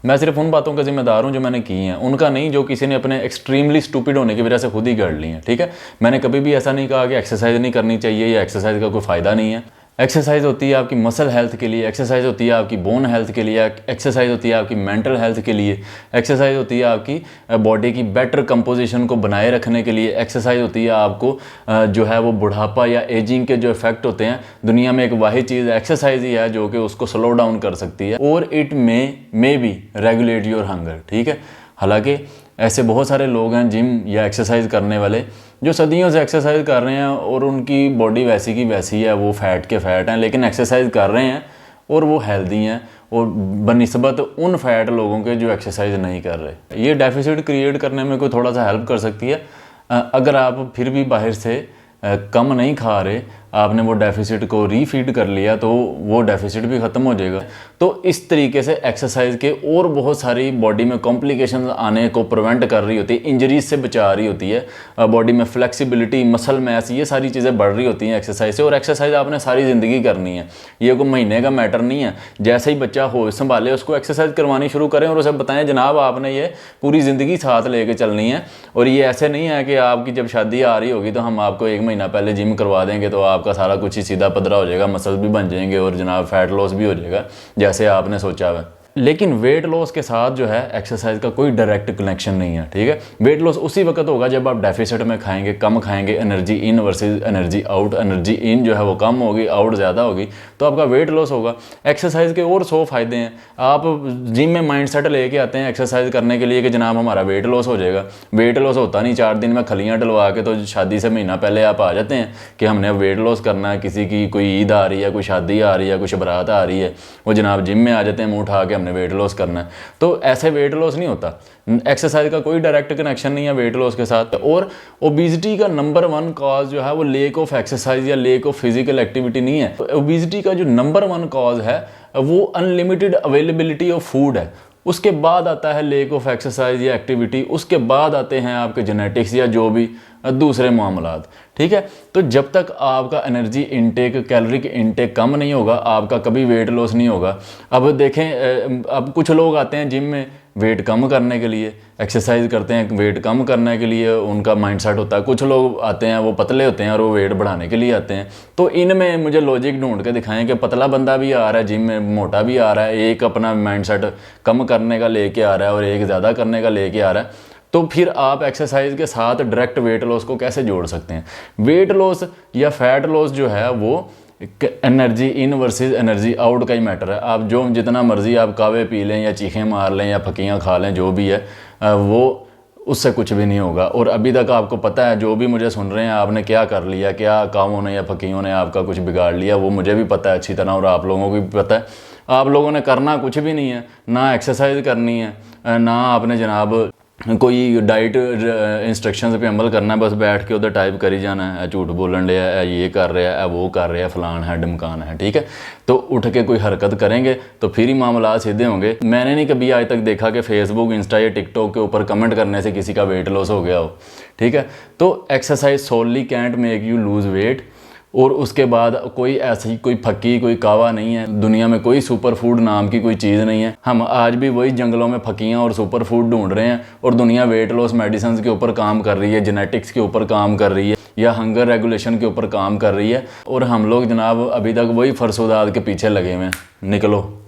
मैं सिर्फ उन बातों का जिम्मेदार हूँ जो मैंने की हैं, उनका नहीं जो किसी ने अपने एक्सट्रीमली स्टूपिड होने की वजह से खुद ही कर ली हैं। ठीक है, मैंने कभी भी ऐसा नहीं कहा कि एक्सरसाइज नहीं करनी चाहिए या एक्सरसाइज का कोई फ़ायदा नहीं है। एक्सरसाइज होती है आपकी मसल हेल्थ के लिए, एक्सरसाइज होती है आपकी बोन हेल्थ के लिए, एक्सरसाइज होती है आपकी मेंटल हेल्थ के लिए, एक्सरसाइज होती है आपकी बॉडी की बेटर कंपोजिशन को बनाए रखने के लिए, एक्सरसाइज होती है आपको जो है वो बुढ़ापा या एजिंग के जो इफेक्ट होते हैं, दुनिया में एक वाहिद चीज़ एक्सरसाइज ही है जो कि उसको स्लो डाउन कर सकती है, और it may be regulate your hunger. ठीक है, हालांकि ऐसे बहुत सारे लोग हैं जिम या एक्सरसाइज करने वाले जो सदियों से एक्सरसाइज कर रहे हैं और उनकी बॉडी वैसी की वैसी है, वो फैट के फैट हैं, लेकिन एक्सरसाइज कर रहे हैं और वो हेल्दी हैं, और बनिस्बत उन फैट लोगों के जो एक्सरसाइज नहीं कर रहे। ये डेफिसिट क्रिएट करने में कोई थोड़ा सा हेल्प कर सकती है। अगर आप फिर भी बाहर से कम नहीं खा रहे, आपने वो डेफिसिट को रीफीड कर लिया तो वो डेफिसिट भी ख़त्म हो जाएगा। तो इस तरीके से एक्सरसाइज के और बहुत सारी बॉडी में कॉम्प्लिकेशंस आने को प्रिवेंट कर रही होती है, इंजरीज से बचा रही होती है, बॉडी में फ्लेक्सिबिलिटी, मसल मैस, ये सारी चीज़ें बढ़ रही होती हैं एक्सरसाइज से। और एक्सरसाइज आपने सारी ज़िंदगी करनी है, ये कोई महीने का मैटर नहीं है। जैसे ही बच्चा हो संभाले उसको एक्सरसाइज करवानी शुरू करें और उसे बताएं जनाब आपने ये पूरी ज़िंदगी साथ लेके चलनी है, और ये ऐसे नहीं है कि आपकी जब शादी आ रही होगी तो हम आपको 1 महीना पहले जिम करवा देंगे तो आपका सारा कुछ ही सीधा पदरा हो जाएगा, मसल भी बन जाएंगे और जनाब फैट लॉस भी हो जाएगा जैसे आपने सोचा हुआ। लेकिन वेट लॉस के साथ जो है एक्सरसाइज का कोई डायरेक्ट कनेक्शन नहीं है। ठीक है, वेट लॉस उसी वक्त होगा जब आप डेफिसिट में खाएंगे, कम खाएंगे, energy in versus energy out, energy in जो है वो कम होगी, आउट ज़्यादा होगी, तो आपका वेट लॉस होगा। एक्सरसाइज के और 100 फ़ायदे हैं। आप जिम में माइंडसेट लेके आते हैं एक्सरसाइज करने के लिए कि जनाब हमारा वेट लॉस हो जाएगा। वेट लॉस होता नहीं, 4 दिन में खलियाँ डलवा के तो शादी से महीना पहले आप आ जाते हैं कि हमने वेट लॉस करना है, किसी की कोई ईद आ रही है, कोई शादी आ रही है, कोई बारात आ रही है, वो जनाब जिम में आ जाते हैं मुँह उठा के हमने वेट लॉस करना है। तो ऐसे वेट लॉस नहीं होता, एक्सरसाइज का कोई डायरेक्ट कनेक्शन नहीं है वेट लॉस के साथ। और ओबेसिटी का नंबर 1 कॉज जो है वो लेक ऑफ एक्सरसाइज या लेक ऑफ फिजिकल एक्टिविटी नहीं है। ओबेसिटी का जो नंबर 1 कॉज है वो अनलिमिटेड अवेलेबिलिटी ऑफ फूड है। उसके बाद आता है लेक ऑफ एक्सरसाइज या एक्टिविटी, उसके बाद आते हैं आपके जेनेटिक्स या जो भी दूसरे मामलात। ठीक है, तो जब तक आपका एनर्जी इनटेक, कैलोरिक इनटेक कम नहीं होगा, आपका कभी वेट लॉस नहीं होगा। अब देखें, अब कुछ लोग आते हैं जिम में वेट कम करने के लिए, एक्सरसाइज करते हैं वेट कम करने के लिए, उनका माइंडसेट होता है। कुछ लोग आते हैं वो पतले होते हैं और वो वेट बढ़ाने के लिए आते हैं। तो इनमें मुझे लॉजिक ढूंढ के दिखाएं कि पतला बंदा भी आ रहा है जिम में, मोटा भी आ रहा है, एक अपना माइंडसेट कम करने का लेके आ रहा है और एक ज़्यादा करने का लेके आ रहा है, तो फिर आप एक्सरसाइज के साथ डायरेक्ट वेट लॉस को कैसे जोड़ सकते हैं? वेट लॉस या फैट लॉस जो है वो energy in versus energy out का ही मैटर है। आप जो जितना मर्जी आप कावे पी लें या चीखें मार लें या फकियाँ खा लें, जो भी है वो उससे कुछ भी नहीं होगा। और अभी तक आपको पता है, जो भी मुझे सुन रहे हैं, आपने क्या कर लिया, क्या कावों ने या फकियों ने आपका कुछ बिगाड़ लिया, वो मुझे भी पता है अच्छी तरह और आप लोगों को भी पता है। आप लोगों ने करना कुछ भी नहीं है, ना एक्सरसाइज करनी है, ना आपने जनाब कोई डाइट इंस्ट्रक्शंस पे अमल करना है, बस बैठ के उधर टाइप करी जाना है, झूठ बोलन रहा है, ये कर रहा है, वो कर रहा है, फलान है ढमकान है। ठीक है, तो उठ के कोई हरकत करेंगे तो फिर ही मामला सीधे होंगे। मैंने नहीं कभी आज तक देखा कि फेसबुक, इंस्टा या टिकटॉक के ऊपर कमेंट करने से किसी का वेट लॉस हो गया हो। ठीक है, तो exercise solely can't make you lose weight. और उसके बाद कोई ऐसी कोई फक्की, कोई कावा नहीं है दुनिया में, कोई सुपर फूड नाम की कोई चीज़ नहीं है। हम आज भी वही जंगलों में फक्कियाँ और सुपर फूड ढूंढ रहे हैं, और दुनिया वेट लॉस मेडिसिन के ऊपर काम कर रही है, जेनेटिक्स के ऊपर काम कर रही है, या हंगर रेगुलेशन के ऊपर काम कर रही है, और हम लोग जनाब अभी तक वही फरसुदात के पीछे लगे हुए हैं। निकलो।